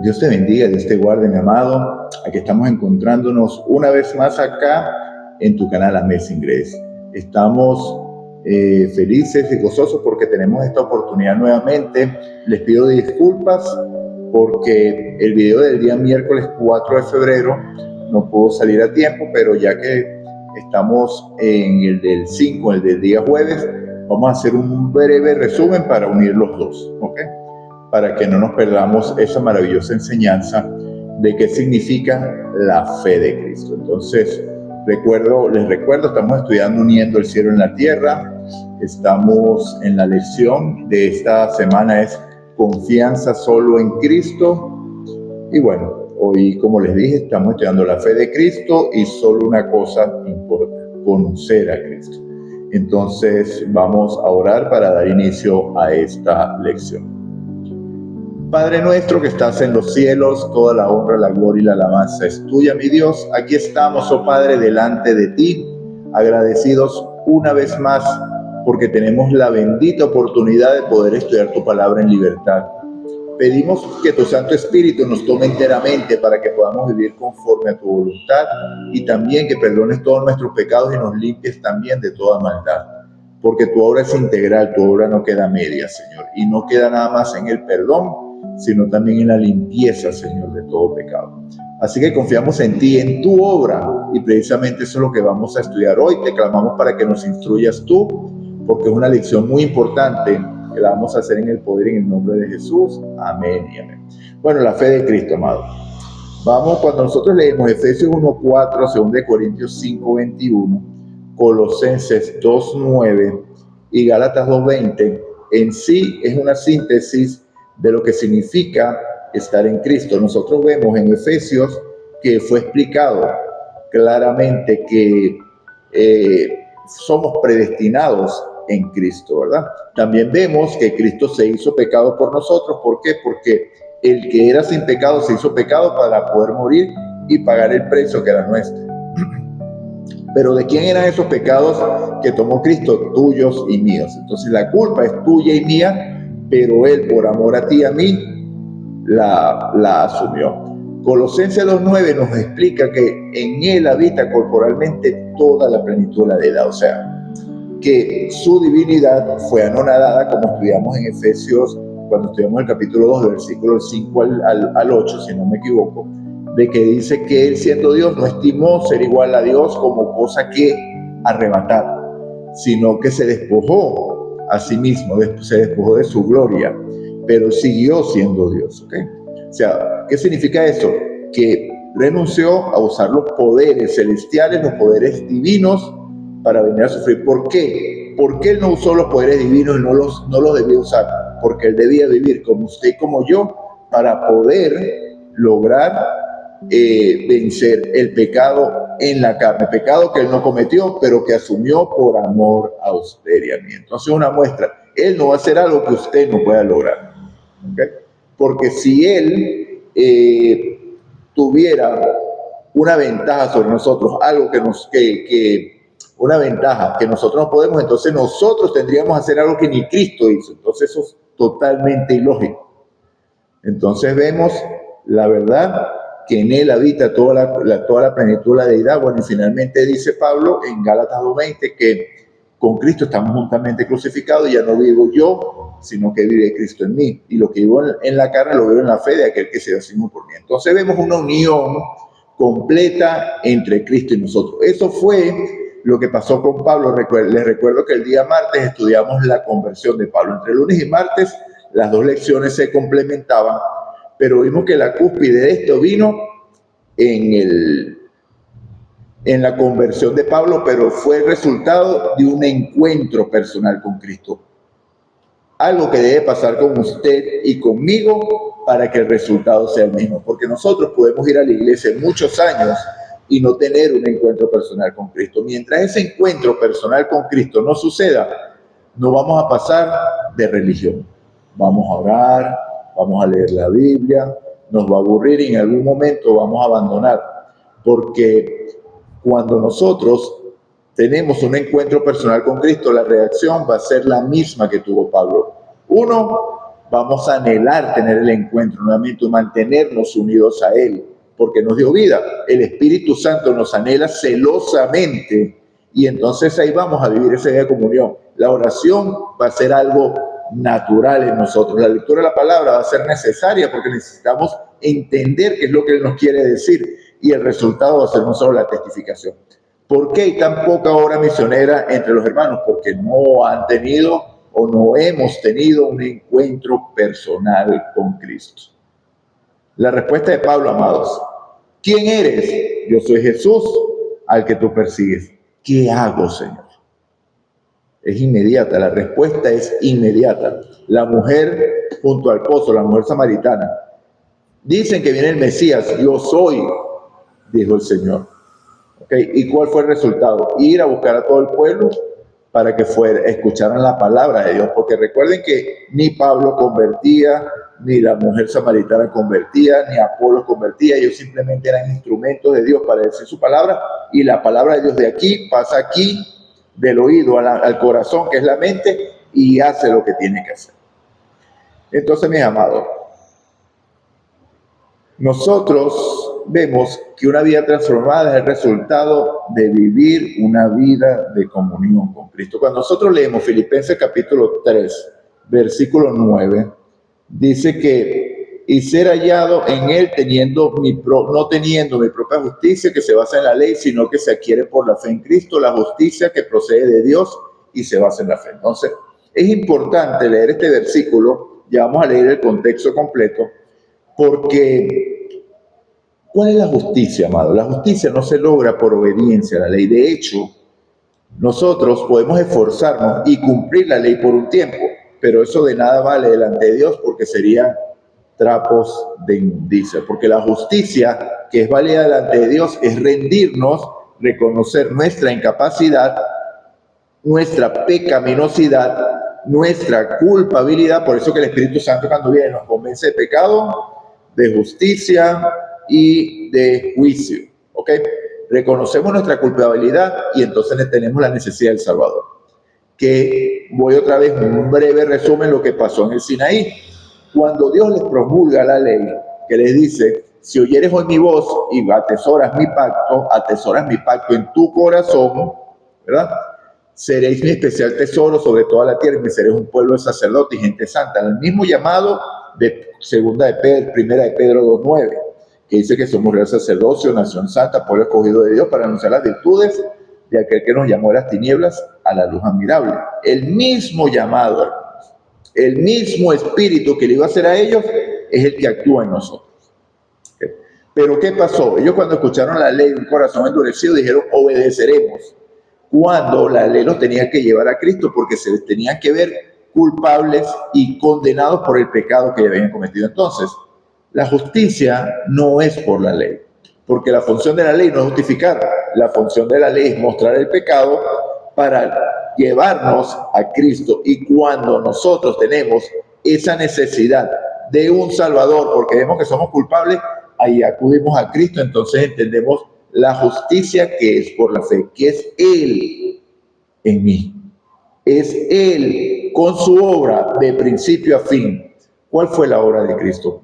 Dios te bendiga, Dios te guarde, mi amado. Aquí estamos encontrándonos una vez más acá en tu canal Amazing Grace. Estamos felices y gozosos porque tenemos esta oportunidad nuevamente. Les pido disculpas porque el video del día miércoles 4 de febrero no pudo salir a tiempo, pero ya que estamos en el del 5, el del día jueves, vamos a hacer un breve resumen para unir los dos, ¿ok? Para que no nos perdamos esa maravillosa enseñanza de qué significa la fe de Cristo. Entonces, les recuerdo, estamos estudiando Uniendo el cielo en la tierra. Estamos en la lección de esta semana, es confianza solo en Cristo. Y bueno, hoy, como les dije, estamos estudiando la fe de Cristo y solo una cosa importa: conocer a Cristo. Entonces, vamos a orar para dar inicio a esta lección. Padre nuestro que estás en los cielos, toda la honra, la gloria y la alabanza es tuya, mi Dios. Aquí estamos, oh Padre, delante de ti, agradecidos una vez más porque tenemos la bendita oportunidad de poder estudiar tu palabra en libertad. Pedimos que tu Santo Espíritu nos tome enteramente para que podamos vivir conforme a tu voluntad y también que perdones todos nuestros pecados y nos limpies también de toda maldad. Porque tu obra es integral, tu obra no queda media, Señor, y no queda nada más en el perdón, sino también en la limpieza, Señor, de todo pecado. Así que confiamos en ti, en tu obra, y precisamente eso es lo que vamos a estudiar hoy. Te clamamos para que nos instruyas tú, porque es una lección muy importante que la vamos a hacer en el poder y en el nombre de Jesús. Amén y amén. Bueno, la fe de Cristo, amado. Vamos, cuando nosotros leemos Efesios 1:4, 2 Corintios 5:21, Colosenses 2:9 y Gálatas 2:20, en sí es una síntesis de lo que significa estar en Cristo. Nosotros vemos en Efesios que fue explicado claramente que somos predestinados en Cristo, ¿verdad? También vemos que Cristo se hizo pecado por nosotros. ¿Por qué? Porque el que era sin pecado se hizo pecado para poder morir y pagar el precio que era nuestro. Pero ¿de quién eran esos pecados que tomó Cristo? Tuyos y míos. Entonces la culpa es tuya y mía, pero Él, por amor a ti y a mí, la asumió. Colosenses 2:9 nos explica que en Él habita corporalmente toda la plenitud de la deidad. O sea, que su divinidad fue anonadada, como estudiamos en Efesios, cuando estudiamos el capítulo 2, del versículo 5 al 8, si no me equivoco, de que dice que Él, siendo Dios, no estimó ser igual a Dios como cosa que arrebatar, sino que se despojó a sí mismo, se despojó de su gloria, pero siguió siendo Dios, ¿ok? O sea, ¿qué significa eso? Que renunció a usar los poderes celestiales, los poderes divinos, para venir a sufrir. ¿Por qué? Porque Él no usó los poderes divinos y no los debía usar, porque Él debía vivir como usted y como yo para poder lograr vencer el pecado en la carne, pecado que Él no cometió, pero que asumió por amor a usted y a mí. Entonces, una muestra: Él no va a hacer algo que usted no pueda lograr, ¿okay? Porque si Él tuviera una ventaja sobre nosotros, algo una ventaja que nosotros no podemos, entonces nosotros tendríamos que hacer algo que ni Cristo hizo. Entonces eso es totalmente ilógico. Entonces vemos la verdad que en Él habita toda la plenitud de la deidad. Bueno, y finalmente dice Pablo en Gálatas 2:20 que con Cristo estamos juntamente crucificados, y ya no vivo yo, sino que vive Cristo en mí. Y lo que vivo en la carne lo vivo en la fe de aquel que se dio a sí mismo por mí. Entonces vemos una unión completa entre Cristo y nosotros. Eso fue lo que pasó con Pablo. Les recuerdo que el día martes estudiamos la conversión de Pablo. Entre lunes y martes las dos lecciones se complementaban, pero vimos que la cúspide de esto vino en la conversión de Pablo, pero fue el resultado de un encuentro personal con Cristo. Algo que debe pasar con usted y conmigo para que el resultado sea el mismo, porque nosotros podemos ir a la iglesia muchos años y no tener un encuentro personal con Cristo. Mientras ese encuentro personal con Cristo no suceda, no vamos a pasar de religión. Vamos a orar, vamos a leer la Biblia, nos va a aburrir y en algún momento vamos a abandonar. Porque cuando nosotros tenemos un encuentro personal con Cristo, la reacción va a ser la misma que tuvo Pablo. Uno, vamos a anhelar tener el encuentro nuevamente, mantenernos unidos a Él, porque nos dio vida. El Espíritu Santo nos anhela celosamente y entonces ahí vamos a vivir esa vida de comunión. La oración va a ser algo natural en nosotros. La lectura de la palabra va a ser necesaria porque necesitamos entender qué es lo que Él nos quiere decir y el resultado va a ser no solo la testificación. ¿Por qué hay tan poca obra misionera entre los hermanos? Porque no han tenido o no hemos tenido un encuentro personal con Cristo. La respuesta de Pablo, amados: ¿quién eres? Yo soy Jesús al que tú persigues. ¿Qué hago, Señor? Es inmediata, la respuesta es inmediata. La mujer junto al pozo, la mujer samaritana, dicen que viene el Mesías. Yo soy, dijo el Señor. ¿Okay? ¿Y cuál fue el resultado? Ir a buscar a todo el pueblo para que escucharan la palabra de Dios, porque recuerden que ni Pablo convertía, ni la mujer samaritana convertía, ni Apolo convertía. Ellos simplemente eran instrumentos de Dios para decir su palabra, y la palabra de Dios de aquí pasa aquí, del oído al corazón, que es la mente, y hace lo que tiene que hacer. Entonces, mis amados, nosotros vemos que una vida transformada es el resultado de vivir una vida de comunión con Cristo. Cuando nosotros leemos Filipenses capítulo 3, versículo 9, dice que y ser hallado en Él no teniendo mi propia justicia que se basa en la ley, sino que se adquiere por la fe en Cristo, la justicia que procede de Dios y se basa en la fe. Entonces, es importante leer este versículo. Ya vamos a leer el contexto completo, porque ¿cuál es la justicia, amado? La justicia no se logra por obediencia a la ley. De hecho, nosotros podemos esforzarnos y cumplir la ley por un tiempo, pero eso de nada vale delante de Dios, porque serían trapos de inmundicia. Porque la justicia que es válida delante de Dios es rendirnos, reconocer nuestra incapacidad, nuestra pecaminosidad, nuestra culpabilidad. Por eso que el Espíritu Santo, cuando viene, nos convence de pecado, de justicia y de juicio. ¿Ok? Reconocemos nuestra culpabilidad y entonces tenemos la necesidad del Salvador. Que voy otra vez, un breve resumen de lo que pasó en el Sinaí. Cuando Dios les promulga la ley, que les dice: si oyeres hoy mi voz y atesoras mi pacto en tu corazón, ¿verdad? Seréis mi especial tesoro sobre toda la tierra y me seréis un pueblo de sacerdotes y gente santa. El mismo llamado de primera de Pedro 2:9, que dice que somos real sacerdocio, nación santa, pueblo escogido de Dios para anunciar las virtudes de aquel que nos llamó de las tinieblas a la luz admirable. El mismo llamado, el mismo espíritu que le iba a hacer a ellos es el que actúa en nosotros. ¿Okay? Pero ¿qué pasó? Ellos, cuando escucharon la ley, un corazón endurecido, dijeron: obedeceremos. Cuando la ley los tenía que llevar a Cristo, porque se les tenían que ver culpables y condenados por el pecado que habían cometido. Entonces, la justicia no es por la ley, porque la función de la ley no es justificar. La función de la ley es mostrar el pecado para llevarnos a Cristo. Y cuando nosotros tenemos esa necesidad de un Salvador, porque vemos que somos culpables, ahí acudimos a Cristo. Entonces entendemos la justicia que es por la fe, que es Él en mí. Es Él con su obra de principio a fin. ¿Cuál fue la obra de Cristo?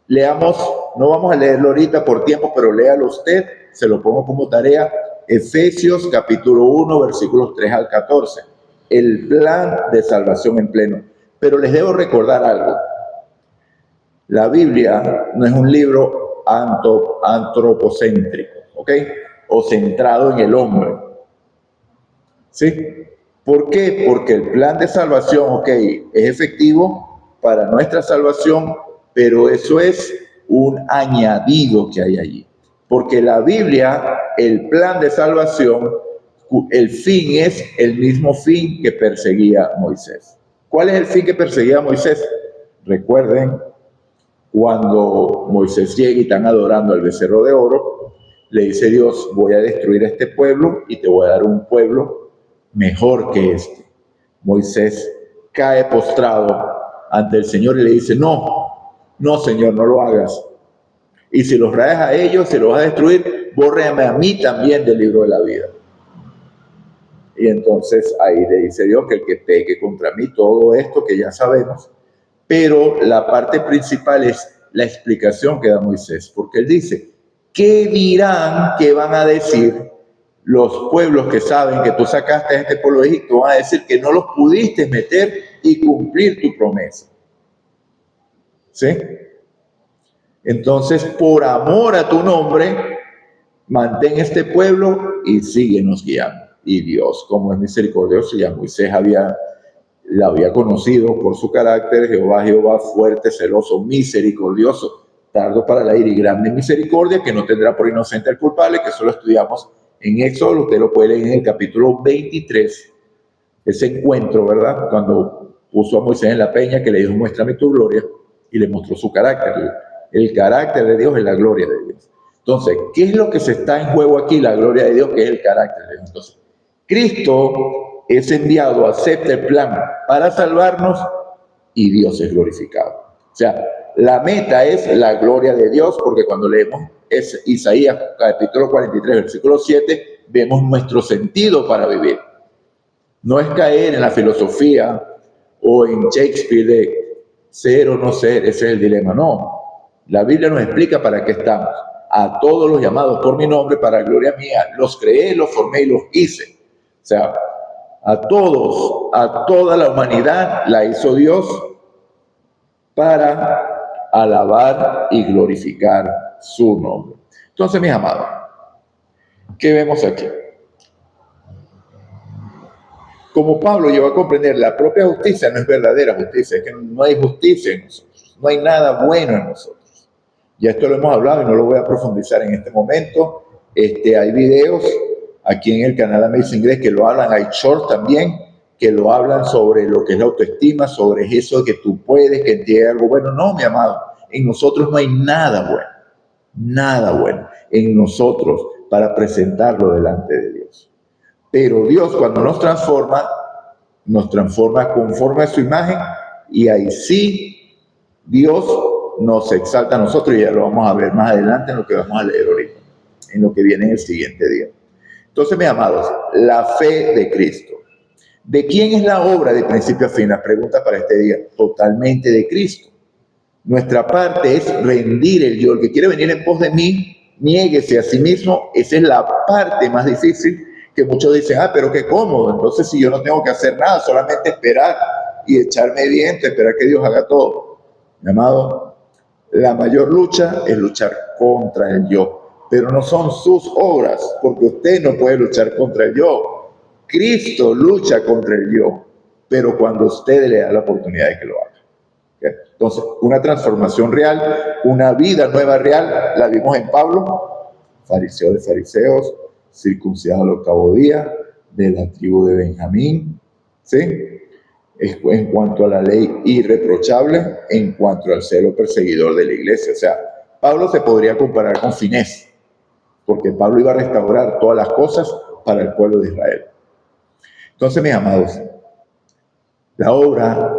Leamos, no vamos a leerlo ahorita por tiempo, pero léalo usted, se lo pongo como tarea. Efesios capítulo 1, versículos 3 al 14. El plan de salvación en pleno. Pero les debo recordar algo. La Biblia no es un libro antropocéntrico, ¿ok? O centrado en el hombre. ¿Sí? ¿Por qué? Porque el plan de salvación, ok, es efectivo para nuestra salvación, pero eso es un añadido que hay allí. Porque la Biblia, el plan de salvación, el fin es el mismo fin que perseguía Moisés. ¿Cuál es el fin que perseguía Moisés? Recuerden, cuando Moisés llega y están adorando al becerro de oro, le dice Dios: voy a destruir a este pueblo y te voy a dar un pueblo mejor que este. Moisés cae postrado ante el Señor y le dice: no, Señor, no lo hagas. Y si los traes a ellos, si los vas a destruir, bórrame a mí también del libro de la vida. Y entonces ahí le dice Dios que el que peque contra mí, todo esto que ya sabemos, Pero la parte principal es la explicación que da Moisés, porque él dice, ¿qué dirán, qué van a decir los pueblos que saben que tú sacaste a este pueblo de Egipto? Van a decir que no los pudiste meter y cumplir tu promesa. ¿Sí? Entonces, por amor a tu nombre, mantén este pueblo y síguenos guiando. Y Dios, como es misericordioso, ya Moisés la había conocido por su carácter. Jehová, fuerte, celoso, misericordioso, tardo para la ira y grande misericordia, que no tendrá por inocente al culpable, que eso lo estudiamos en Éxodo. Usted lo puede leer en el capítulo 23, ese encuentro, ¿verdad? Cuando puso a Moisés en la peña, que le dijo, muéstrame tu gloria, y le mostró su carácter. El carácter de Dios es la gloria de Dios. Entonces, ¿qué es lo que se está en juego aquí? La gloria de Dios, que es el carácter de Dios. Entonces, Cristo es enviado, acepta el plan para salvarnos y Dios es glorificado. O sea, la meta es la gloria de Dios, porque cuando leemos Isaías capítulo 43, versículo 7, vemos nuestro sentido para vivir. No es caer en la filosofía o en Shakespeare de ser o no ser, ese es el dilema. No, la Biblia nos explica para qué estamos. A todos los llamados por mi nombre, para gloria mía, los creé, los formé y los hice. O sea, a todos, a toda la humanidad la hizo Dios para alabar y glorificar su nombre. Entonces, mis amados, ¿qué vemos aquí? Como Pablo llegó a comprender, la propia justicia no es verdadera justicia, es que no hay justicia en nosotros, no hay nada bueno en nosotros. Ya esto lo hemos hablado y no lo voy a profundizar en este momento. Hay videos aquí en el canal Amazing Grace que lo hablan, hay shorts también que lo hablan sobre lo que es la autoestima, sobre eso de que tú puedes, que tienes algo bueno. No, mi amado, en nosotros no hay nada bueno en nosotros para presentarlo delante de Dios. Pero Dios, cuando nos transforma conforme a su imagen, y ahí sí Dios nos exalta a nosotros, y ya lo vamos a ver más adelante en lo que vamos a leer ahorita, en lo que viene en el siguiente día. Entonces, mis amados, la fe de Cristo. ¿De quién es la obra de principio a fin? La pregunta para este día. Totalmente de Cristo. Nuestra parte es rendir el yo. El que quiere venir en pos de mí, niéguese a sí mismo. Esa es la parte más difícil, que muchos dicen, pero qué cómodo. Entonces, si yo no tengo que hacer nada, solamente esperar y echarme viento, esperar que Dios haga todo. Mi amado, la mayor lucha es luchar contra el yo. Pero no son sus obras, porque usted no puede luchar contra el yo. Cristo lucha contra el yo, pero cuando usted le da la oportunidad de que lo haga. ¿Okay? Entonces, una transformación real, una vida nueva real, la vimos en Pablo, fariseo de fariseos, circuncidado al 8º día, de la tribu de Benjamín, ¿sí? En cuanto a la ley irreprochable, en cuanto al celo perseguidor de la iglesia. O sea, Pablo se podría comparar con Finés, porque Pablo iba a restaurar todas las cosas para el pueblo de Israel. Entonces, mis amados, la obra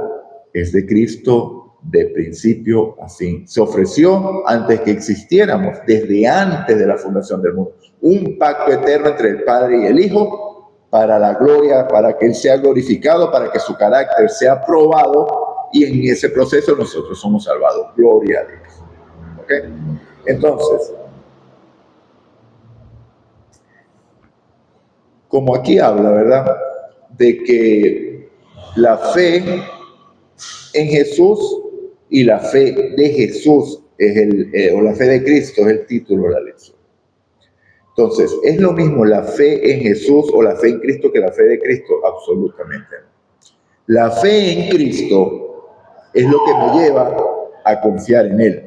es de Cristo de principio a fin. Se ofreció antes que existiéramos, desde antes de la fundación del mundo. Un pacto eterno entre el Padre y el Hijo para la gloria, para que Él sea glorificado, para que su carácter sea probado, y en ese proceso nosotros somos salvados. Gloria a Dios. ¿Okay? Entonces, como aquí habla, ¿verdad?, de que la fe en Jesús y la fe de Jesús o la fe de Cristo es el título de la lección. Entonces, ¿es lo mismo la fe en Jesús o la fe en Cristo que la fe de Cristo? Absolutamente no. La fe en Cristo es lo que me lleva a confiar en Él,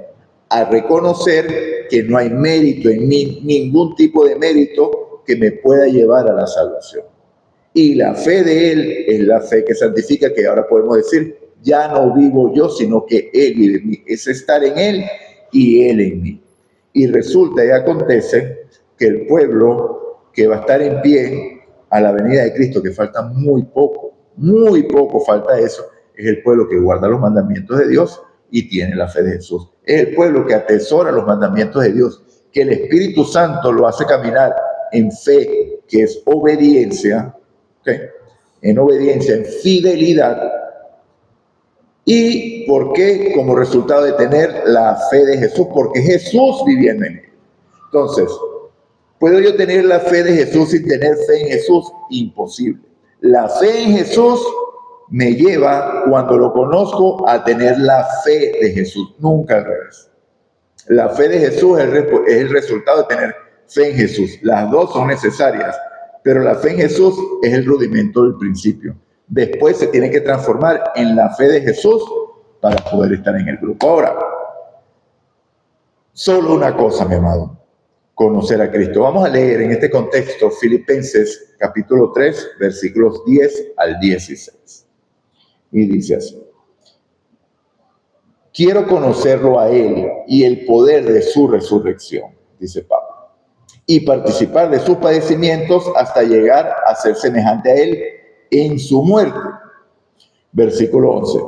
a reconocer que no hay mérito en mí, ningún tipo de mérito que me pueda llevar a la salvación. Y la fe de Él es la fe que santifica, que ahora podemos decir, ya no vivo yo, sino que Él vive en mí. Es estar en Él y Él en mí. Y resulta y acontece que el pueblo que va a estar en pie a la venida de Cristo, que falta muy poco falta eso, es el pueblo que guarda los mandamientos de Dios y tiene la fe de Jesús. Es el pueblo que atesora los mandamientos de Dios, que el Espíritu Santo lo hace caminar en fe, que es obediencia, ¿okay? En obediencia, en fidelidad, ¿Y por qué? Como resultado de tener la fe de Jesús, porque Jesús viviendo en él. Entonces, ¿puedo yo tener la fe de Jesús sin tener fe en Jesús? Imposible. La fe en Jesús me lleva, cuando lo conozco, a tener la fe de Jesús, nunca al revés. La fe de Jesús es el resultado de tener fe en Jesús. Las dos son necesarias, pero la fe en Jesús es el rudimento del principio. Después se tiene que transformar en la fe de Jesús para poder estar en el grupo. Ahora, solo una cosa, mi amado: conocer a Cristo. Vamos a leer en este contexto Filipenses capítulo 3, versículos 10 al 16. Y dice así: quiero conocerlo a Él y el poder de su resurrección, dice Pablo, y participar de sus padecimientos hasta llegar a ser semejante a Él en su muerte. Versículo 11.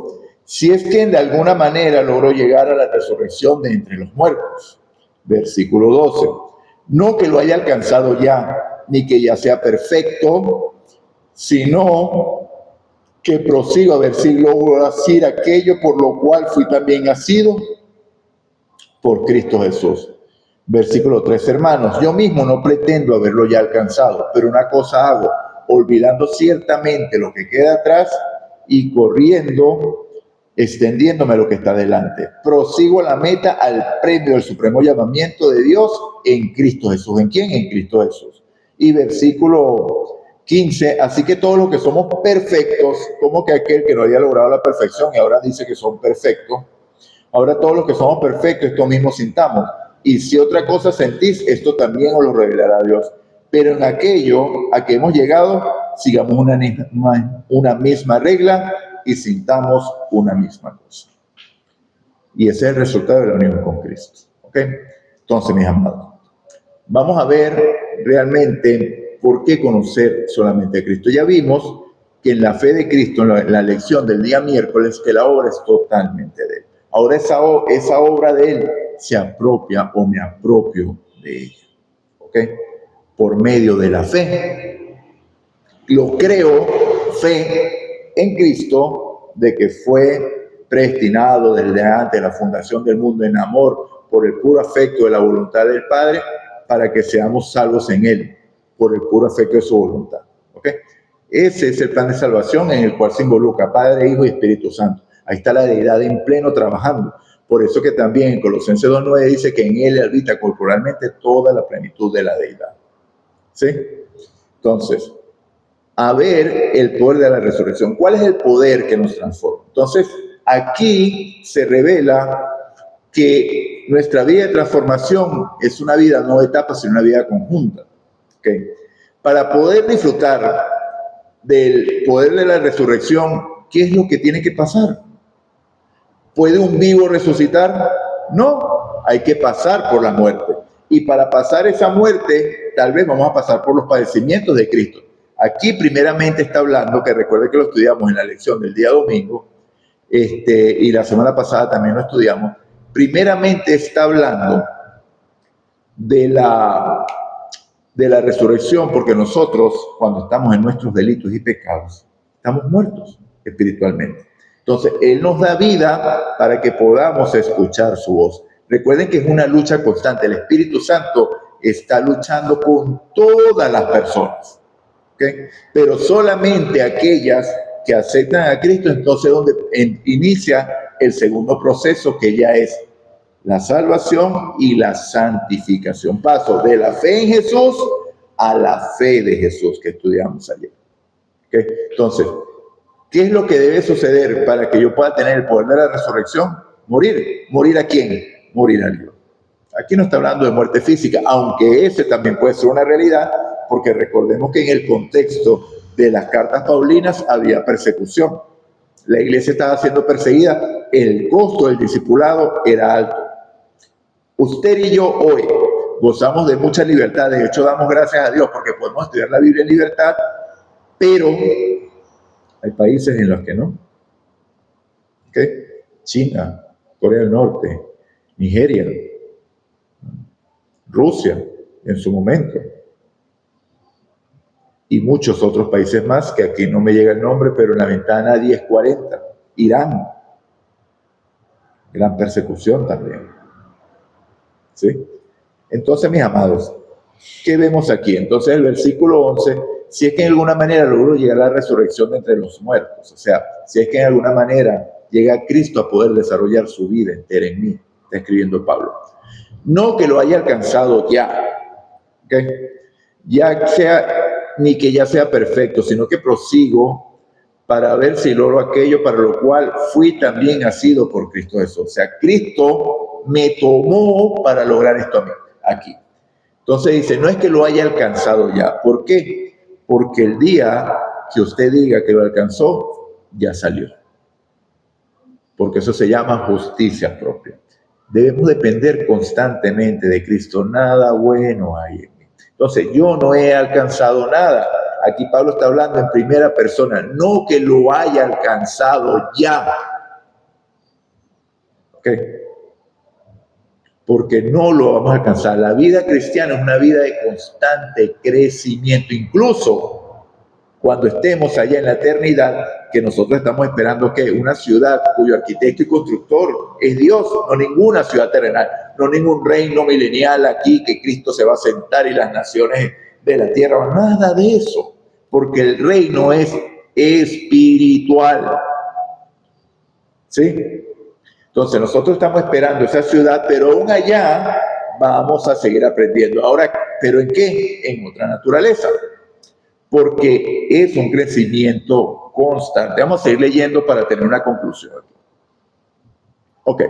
Si es que de alguna manera logró llegar a la resurrección de entre los muertos. Versículo 12. No que lo haya alcanzado ya, ni que ya sea perfecto, sino que prosigo a ver si logro hacer aquello por lo cual fui también nacido por Cristo Jesús. Versículo 3, hermanos, yo mismo no pretendo haberlo ya alcanzado, pero una cosa hago, olvidando ciertamente lo que queda atrás y corriendo, extendiéndome a lo que está delante. Prosigo a la meta, al premio del supremo llamamiento de Dios en Cristo Jesús. ¿En quién? En Cristo Jesús. Y versículo 15, así que todos los que somos perfectos, como que aquel que no había logrado la perfección y ahora dice que son perfectos, ahora todos los que somos perfectos, esto mismo sintamos. Y si otra cosa sentís, esto también os lo revelará Dios. Pero en aquello a que hemos llegado, sigamos una misma regla y sintamos una misma cosa. Y ese es el resultado de la unión con Cristo. ¿Ok? Entonces, mis amados, vamos a ver realmente por qué conocer solamente a Cristo. Ya vimos que en la fe de Cristo, en la lección del día miércoles, que la obra es totalmente de Él. Ahora esa obra de Él se apropia o me apropio de ella. ¿Ok? Por medio de la fe. Lo creo, fe en Cristo, de que fue predestinado desde antes de la fundación del mundo en amor por el puro afecto de la voluntad del Padre, para que seamos salvos en Él, por el puro afecto de su voluntad. ¿Ok? Ese es el plan de salvación en el cual se involucra Padre, Hijo y Espíritu Santo. Ahí está la deidad en pleno trabajando. Por eso que también en Colosenses 2:9 dice que en Él habita corporalmente toda la plenitud de la deidad. ¿Sí? Entonces, a ver el poder de la resurrección. ¿Cuál es el poder que nos transforma? Entonces, aquí se revela que nuestra vida de transformación es una vida no de etapas, sino una vida conjunta. ¿Okay? Para poder disfrutar del poder de la resurrección, ¿qué es lo que tiene que pasar? ¿Puede un vivo resucitar? No, hay que pasar por la muerte. Y para pasar esa muerte, tal vez vamos a pasar por los padecimientos de Cristo. Aquí primeramente está hablando, que recuerde que lo estudiamos en la lección del día domingo, y la semana pasada también lo estudiamos. Primeramente está hablando de la resurrección, porque nosotros, cuando estamos en nuestros delitos y pecados, estamos muertos espiritualmente. Entonces, Él nos da vida para que podamos escuchar su voz. Recuerden que es una lucha constante. El Espíritu Santo está luchando con todas las personas, ¿okay? Pero solamente aquellas que aceptan a Cristo, entonces donde inicia el segundo proceso, que ya es la salvación y la santificación. Paso de la fe en Jesús a la fe de Jesús que estudiamos ayer. ¿Okay? Entonces, ¿qué es lo que debe suceder para que yo pueda tener el poder de la resurrección? Morir. ¿Morir a quién? Morir a Dios. Aquí no está hablando de muerte física, aunque ese también puede ser una realidad, porque recordemos que en el contexto de las cartas paulinas había persecución. La iglesia estaba siendo perseguida, el costo del discipulado era alto. Usted y yo hoy gozamos de mucha libertad, de hecho damos gracias a Dios porque podemos estudiar la Biblia en libertad, pero hay países en los que no. ¿Okay? China, Corea del Norte, Nigeria, Rusia en su momento, y muchos otros países más que aquí no me llega el nombre, pero en la ventana 1040, Irán, gran persecución también. ¿Sí? Entonces, mis amados, ¿qué vemos aquí? Entonces, el versículo 11, si es que en alguna manera logro llegar a la resurrección de entre los muertos, o sea, si es que en alguna manera llega Cristo a poder desarrollar su vida entera en mí, está escribiendo Pablo. No que lo haya alcanzado ya, ¿okay? Ya sea, ni que ya sea perfecto, sino que prosigo para ver si logro aquello para lo cual fui también nacido por Cristo Jesús. O sea, Cristo me tomó para lograr esto a mí, aquí. Entonces dice, no es que lo haya alcanzado ya. ¿Por qué? Porque el día que usted diga que lo alcanzó, ya salió. Porque eso se llama justicia propia. Debemos depender constantemente de Cristo. Nada bueno hay en mí. Entonces, yo no he alcanzado nada. Aquí Pablo está hablando en primera persona. No que lo haya alcanzado ya. ¿Ok? Porque no lo vamos a alcanzar. La vida cristiana es una vida de constante crecimiento. Incluso cuando estemos allá en la eternidad, que nosotros estamos esperando que una ciudad cuyo arquitecto y constructor es Dios, no ninguna ciudad terrenal, no ningún reino milenial aquí que Cristo se va a sentar y las naciones de la tierra, nada de eso, porque el reino es espiritual. ¿Sí? Entonces nosotros estamos esperando esa ciudad, pero aún allá vamos a seguir aprendiendo. Ahora, ¿pero en qué? En otra naturaleza. Porque es un crecimiento constante. Vamos a seguir leyendo para tener una conclusión. Ok.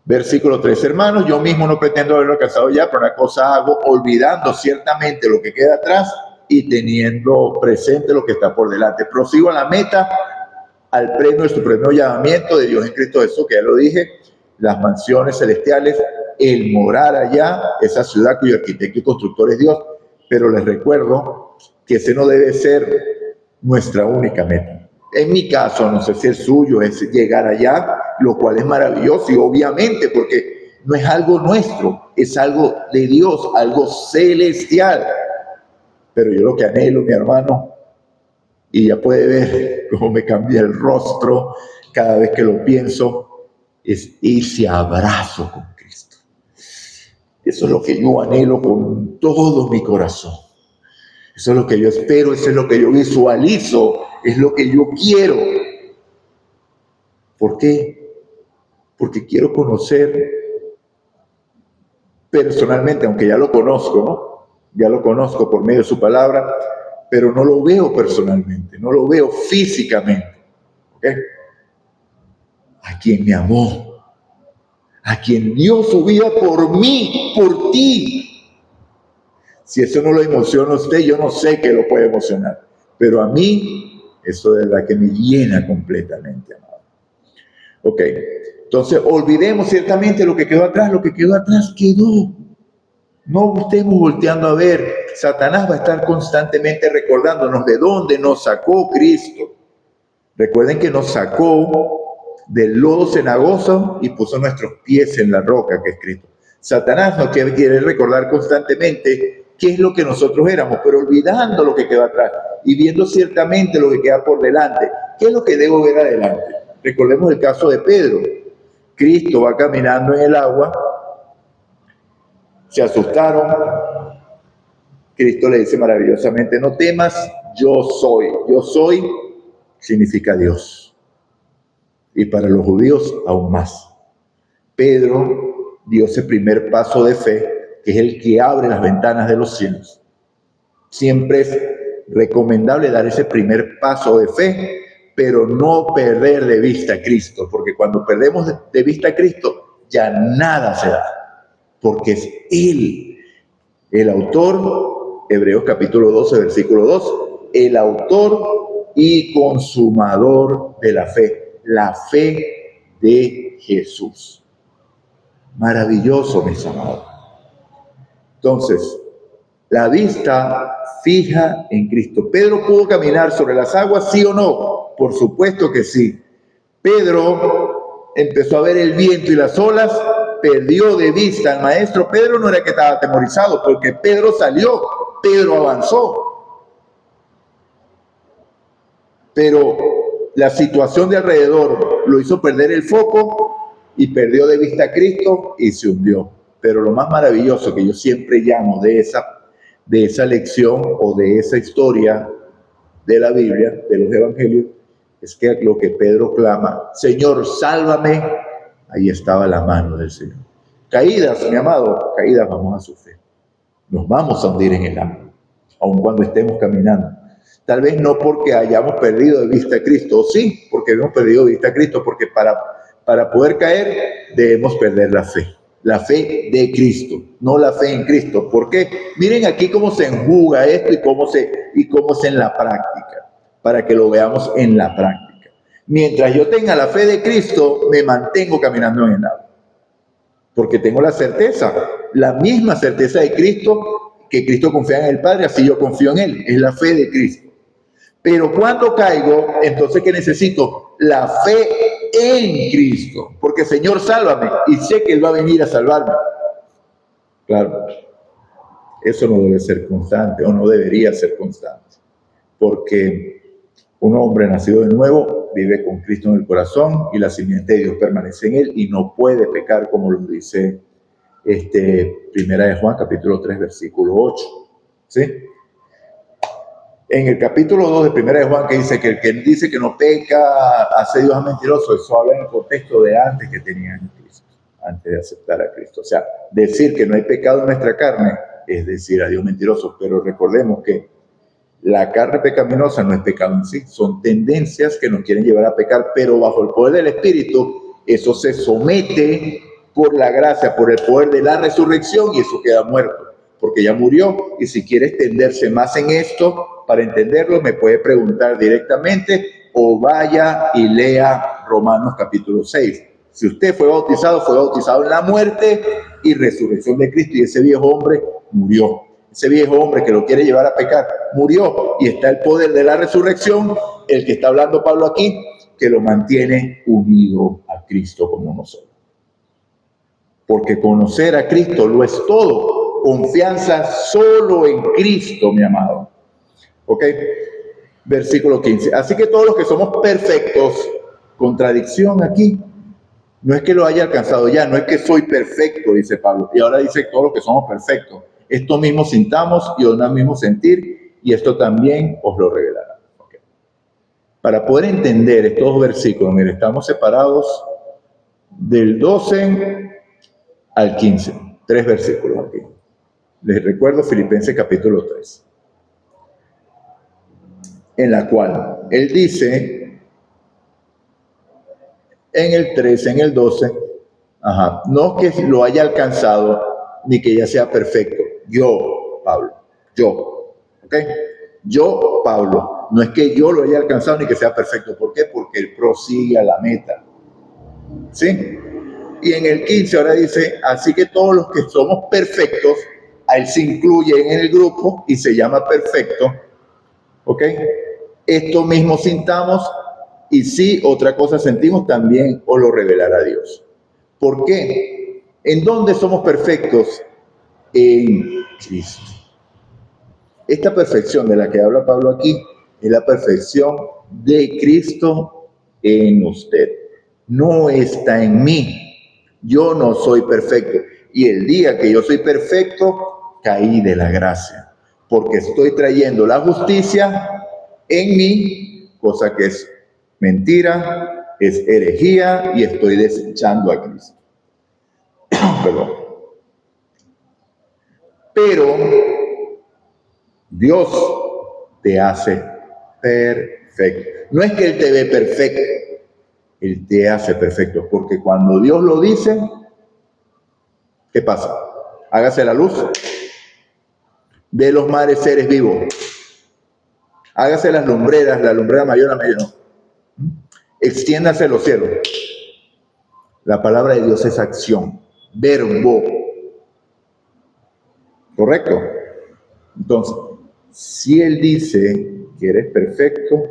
Versículo 3. Hermanos, yo mismo no pretendo haberlo alcanzado ya, pero una cosa hago, olvidando ciertamente lo que queda atrás y teniendo presente lo que está por delante. Prosigo a la meta, al premio de su supremo llamamiento de Dios en Cristo Jesús, que ya lo dije, las mansiones celestiales, el morar allá, esa ciudad cuyo arquitecto y constructor es Dios. Pero les recuerdo que ese no debe ser nuestra única meta. En mi caso, no sé si el suyo es llegar allá, lo cual es maravilloso y obviamente porque no es algo nuestro, es algo de Dios, algo celestial. Pero yo lo que anhelo, mi hermano, y ya puede ver cómo me cambia el rostro cada vez que lo pienso, es ese abrazo con Cristo. Eso es lo que yo anhelo con todo mi corazón. Eso es lo que yo espero, eso es lo que yo visualizo, es lo que yo quiero. ¿Por qué? Porque quiero conocer personalmente, aunque ya lo conozco, ¿no? Ya lo conozco por medio de su palabra, pero no lo veo personalmente, no lo veo físicamente. ¿Okay? A quien me amó, a quien dio su vida por mí, por ti. Si eso no lo emociona a usted, yo no sé qué lo puede emocionar. Pero a mí, eso es la que me llena completamente, amado. Ok, entonces olvidemos ciertamente lo que quedó atrás quedó. No estemos volteando a ver. Satanás va a estar constantemente recordándonos de dónde nos sacó Cristo. Recuerden que nos sacó del lodo cenagoso y puso nuestros pies en la roca que es Cristo. Satanás nos quiere recordar constantemente qué es lo que nosotros éramos, pero olvidando lo que quedó atrás y viendo ciertamente lo que queda por delante. ¿Qué es lo que debo ver adelante? Recordemos el caso de Pedro. Cristo va caminando en el agua, se asustaron. Cristo le dice maravillosamente, no temas, yo soy. Yo soy significa Dios. Y para los judíos aún más. Pedro dio ese primer paso de fe, que es el que abre las ventanas de los cielos. Siempre es recomendable dar ese primer paso de fe, pero no perder de vista a Cristo, porque cuando perdemos de vista a Cristo, ya nada se da, porque es Él, el autor, Hebreos capítulo 12, versículo 2, el autor y consumador de la fe de Jesús. Maravilloso, mis amados. Entonces, la vista fija en Cristo. ¿Pedro pudo caminar sobre las aguas, sí o no? Por supuesto que sí. Pedro empezó a ver el viento y las olas, perdió de vista al maestro. Pedro no era que estaba atemorizado, porque Pedro salió, Pedro avanzó. Pero la situación de alrededor lo hizo perder el foco. y perdió de vista a Cristo y se hundió. Pero lo más maravilloso que yo siempre llamo de esa lección o de esa historia de la Biblia, de los evangelios, es que lo que Pedro clama, Señor, sálvame, ahí estaba la mano del Señor. Caídas, mi amado, caídas vamos a sufrir. Nos vamos a hundir en el agua, aun cuando estemos caminando. Tal vez no porque hayamos perdido de vista a Cristo, o sí, porque hemos perdido de vista a Cristo, porque para poder caer debemos perder la fe de Cristo, no la fe en Cristo. ¿Por qué? Miren aquí cómo se enjuga esto y cómo es en la práctica, para que lo veamos en la práctica. Mientras yo tenga la fe de Cristo, me mantengo caminando en el agua, porque tengo la certeza, la misma certeza de Cristo, que Cristo confía en el Padre, así yo confío en Él, es la fe de Cristo. Pero cuando caigo, entonces ¿qué necesito? La fe en Cristo, porque Señor, sálvame, y sé que Él va a venir a salvarme. Claro, eso no debe ser constante, o no debería ser constante, porque un hombre nacido de nuevo vive con Cristo en el corazón y la simiente de Dios permanece en él y no puede pecar, como lo dice Primera de Juan, capítulo 3, versículo 8. ¿Sí? En el capítulo 2 de Primera de Juan, que dice que el que dice que no peca hace Dios mentiroso, eso habla en el contexto de antes que tenían a Cristo, antes de aceptar a Cristo. O sea, decir que no hay pecado en nuestra carne es decir a Dios mentiroso, pero recordemos que la carne pecaminosa no es pecado en sí, son tendencias que nos quieren llevar a pecar, pero bajo el poder del Espíritu, eso se somete por la gracia, por el poder de la resurrección, y eso queda muerto, porque ya murió. Y si quiere extenderse más en esto, para entenderlo, me puede preguntar directamente o vaya y lea Romanos capítulo 6. Si usted fue bautizado en la muerte y resurrección de Cristo, y ese viejo hombre murió. Ese viejo hombre que lo quiere llevar a pecar murió, y está el poder de la resurrección, el que está hablando Pablo aquí, que lo mantiene unido a Cristo como nosotros. Porque conocer a Cristo lo es todo. Confianza solo en Cristo, mi amado. ¿Ok? Versículo 15. Así que todos los que somos perfectos, contradicción aquí, no es que lo haya alcanzado ya, no es que soy perfecto, dice Pablo. Y ahora dice todos los que somos perfectos. Esto mismo sintamos y os da mismo sentir, y esto también os lo revelará. ¿Okay? Para poder entender estos dos versículos, mire, estamos separados del 12 al 15, 3 versículos aquí. Les recuerdo Filipenses capítulo 3, en la cual él dice, en el 13, en el 12, no que lo haya alcanzado, ni que ya sea perfecto. Yo, Pablo, ¿ok? Yo, Pablo, no es que yo lo haya alcanzado ni que sea perfecto. ¿Por qué? Porque él prosigue a la meta. ¿Sí? Y en el 15 ahora dice, así que todos los que somos perfectos, a él se incluye en el grupo y se llama perfecto. ¿Ok? Esto mismo sintamos, y si otra cosa sentimos, también os lo revelará Dios. ¿Por qué? ¿En dónde somos perfectos? En Cristo. Esta perfección de la que habla Pablo aquí es la perfección de Cristo en usted. No está en mí. Yo no soy perfecto. Y el día que yo soy perfecto, caí de la gracia. Porque estoy trayendo la justicia en mí, cosa que es mentira, es herejía, y estoy desechando a Cristo. Perdón. Pero Dios te hace perfecto. No es que Él te ve perfecto, Él te hace perfecto. Porque cuando Dios lo dice, ¿qué pasa? Hágase la luz de los mares seres vivos. Hágase las lumbreras, la lumbrera mayor a menor. Extiéndase los cielos. La palabra de Dios es acción, verbo. ¿Correcto? Entonces, si Él dice que eres perfecto,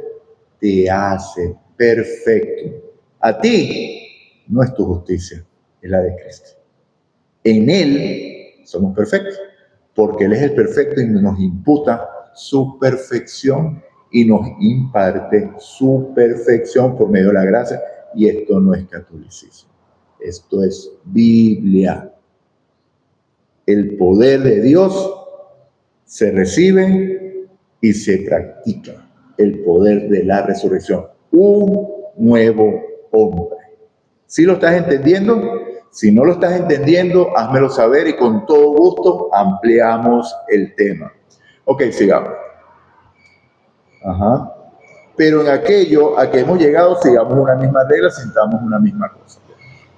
te hace perfecto. A ti no es tu justicia, es la de Cristo. En Él somos perfectos, porque Él es el perfecto y nos imputa su perfección y nos imparte su perfección por medio de la gracia. Y esto no es catolicismo. Esto es Biblia. El poder de Dios se recibe y se practica. El poder de la resurrección. Un nuevo hombre. ¿Sí lo estás entendiendo? Si no lo estás entendiendo, házmelo saber y con todo gusto ampliamos el tema. Ok, sigamos. Pero en aquello a que hemos llegado, sigamos una misma regla, sintamos una misma cosa.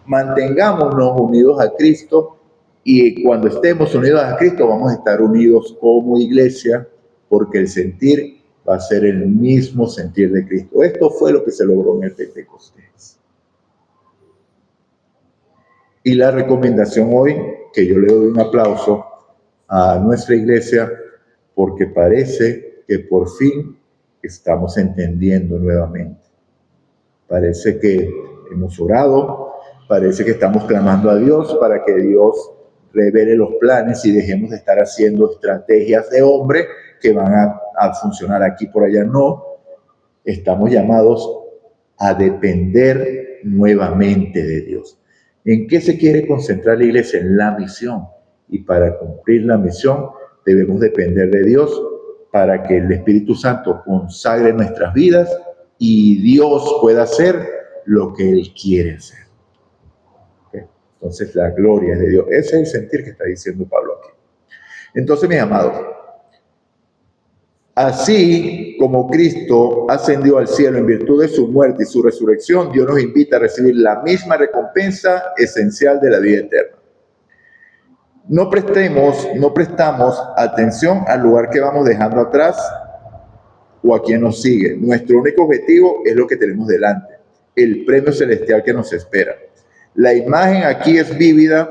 Mantengámonos unidos a Cristo y cuando estemos unidos a Cristo vamos a estar unidos como iglesia porque el sentir va a ser el mismo sentir de Cristo. Esto fue lo que se logró en el Pentecostés. Y la recomendación hoy, que yo le doy un aplauso a nuestra iglesia, porque parece que por fin estamos entendiendo nuevamente. Parece que hemos orado, parece que estamos clamando a Dios para que Dios revele los planes y dejemos de estar haciendo estrategias de hombre que van a funcionar aquí por allá. No, estamos llamados a depender nuevamente de Dios. ¿En qué se quiere concentrar la iglesia? En la misión. Y para cumplir la misión debemos depender de Dios para que el Espíritu Santo consagre nuestras vidas y Dios pueda hacer lo que Él quiere hacer. ¿Okay? Entonces la gloria es de Dios. Ese es el sentir que está diciendo Pablo aquí. Entonces, mis amados, así como Cristo ascendió al cielo en virtud de su muerte y su resurrección, Dios nos invita a recibir la misma recompensa esencial de la vida eterna. No prestamos atención al lugar que vamos dejando atrás o a quien nos sigue. Nuestro único objetivo es lo que tenemos delante, el premio celestial que nos espera. La imagen aquí es vívida,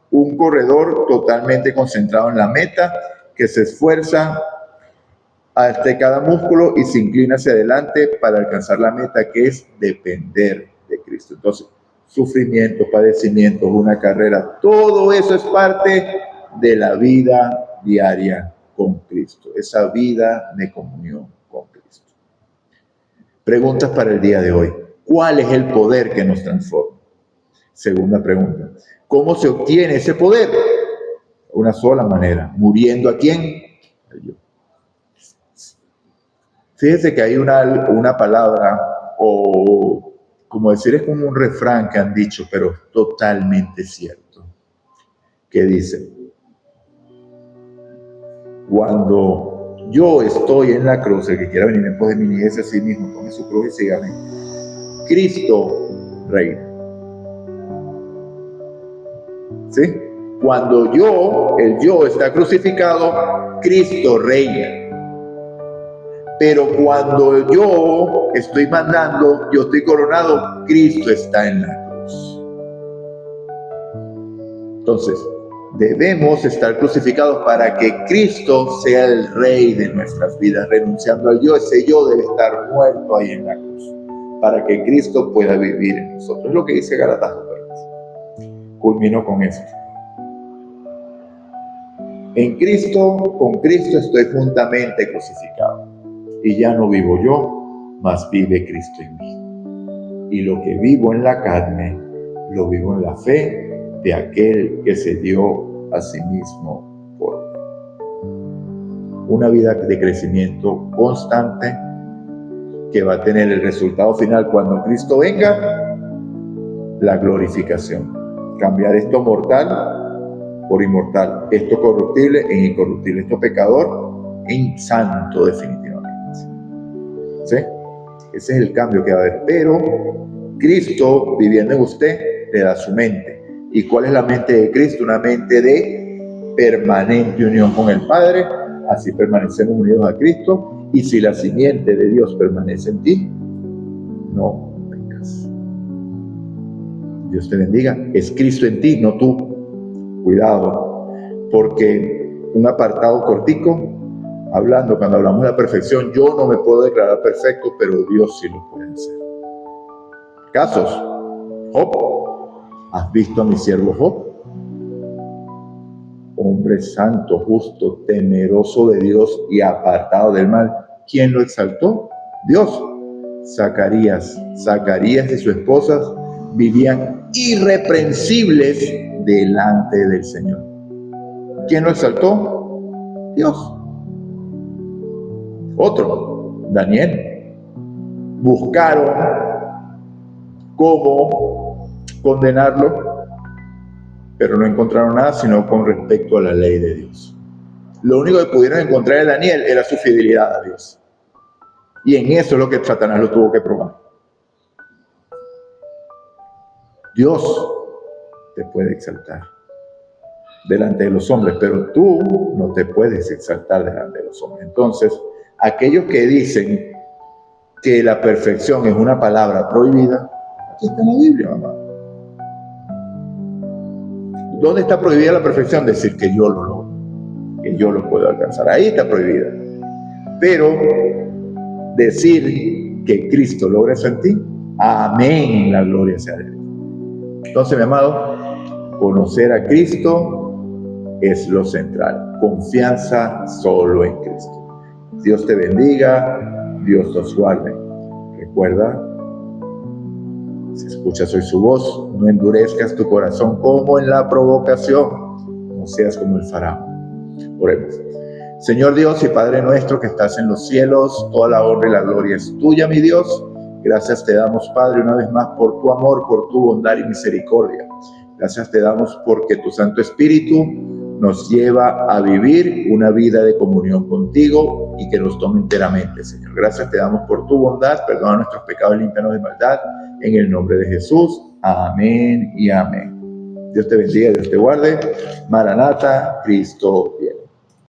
un corredor totalmente concentrado en la meta, que se esfuerza hasta cada músculo y se inclina hacia adelante para alcanzar la meta, que es depender de Cristo. Entonces, sufrimiento, padecimientos, una carrera, todo eso es parte de la vida diaria con Cristo, esa vida de comunión con Cristo. Preguntas para el día de hoy. ¿Cuál es el poder que nos transforma? Segunda pregunta. ¿Cómo se obtiene ese poder? Una sola manera. ¿Muriendo a quién? A Dios. Fíjense que hay una palabra o como decir, es como un refrán que han dicho, pero es totalmente cierto, que dice: cuando yo estoy en la cruz, el que quiera venir en pos de mí, niéguese a sí mismo, tome su cruz y sígame. Cristo reina. ¿Sí? Cuando el yo está crucificado, Cristo reina. Pero cuando yo estoy mandando, yo estoy coronado, Cristo está en la cruz. Entonces, debemos estar crucificados para que Cristo sea el rey de nuestras vidas, renunciando al yo. Ese yo debe estar muerto ahí en la cruz, para que Cristo pueda vivir en nosotros. Es lo que dice Gálatas 2:13. Culmino con esto. En Cristo, con Cristo estoy juntamente crucificado. Y ya no vivo yo, mas vive Cristo en mí. Y lo que vivo en la carne, lo vivo en la fe de aquel que se dio a sí mismo por mí. Una vida de crecimiento constante que va a tener el resultado final cuando Cristo venga, la glorificación. Cambiar esto mortal por inmortal, esto corruptible en incorruptible, esto pecador en santo definitivamente. ¿Sí? Ese es el cambio que va a haber. Pero Cristo viviendo en usted le da su mente. ¿Y cuál es la mente de Cristo? Una mente de permanente unión con el Padre. Así permanecemos unidos a Cristo. Y si la simiente de Dios permanece en ti, no pecas. Dios te bendiga. Es Cristo en ti, no tú. Cuidado, porque un apartado cortico, cuando hablamos de la perfección, yo no me puedo declarar perfecto, pero Dios sí lo puede hacer. Casos. Job. ¿Has visto a mi siervo Job? Hombre santo, justo, temeroso de Dios y apartado del mal. ¿Quién lo exaltó? Dios. Zacarías y su esposa vivían irreprensibles delante del Señor. ¿Quién lo exaltó? Dios. Otro, Daniel. Buscaron cómo condenarlo, pero no encontraron nada sino con respecto a la ley de Dios. Lo único que pudieron encontrar de Daniel era su fidelidad a Dios. Y en eso es lo que Satanás lo tuvo que probar. Dios te puede exaltar delante de los hombres, pero tú no te puedes exaltar delante de los hombres. Entonces, aquellos que dicen que la perfección es una palabra prohibida, aquí está en la Biblia, mamá. ¿Dónde está prohibida la perfección? Decir que yo lo logro, que yo lo puedo alcanzar. Ahí está prohibida. Pero decir que Cristo logra eso en ti, amén, la gloria sea de Dios. Entonces, mi amado, conocer a Cristo es lo central. Confianza solo en Cristo. Dios te bendiga, Dios nos guarde. Recuerda, si escuchas hoy su voz, no endurezcas tu corazón como en la provocación, no seas como el faraón. Oremos. Señor Dios y Padre nuestro que estás en los cielos, toda la honra y la gloria es tuya, mi Dios. Gracias te damos, Padre, una vez más por tu amor, por tu bondad y misericordia. Gracias te damos porque tu Santo Espíritu nos lleva a vivir una vida de comunión contigo y que nos tome enteramente, Señor. Gracias te damos por tu bondad, perdona nuestros pecados, límpianos de maldad. En el nombre de Jesús, amén y amén. Dios te bendiga, Dios te guarde. Maranata, Cristo viene.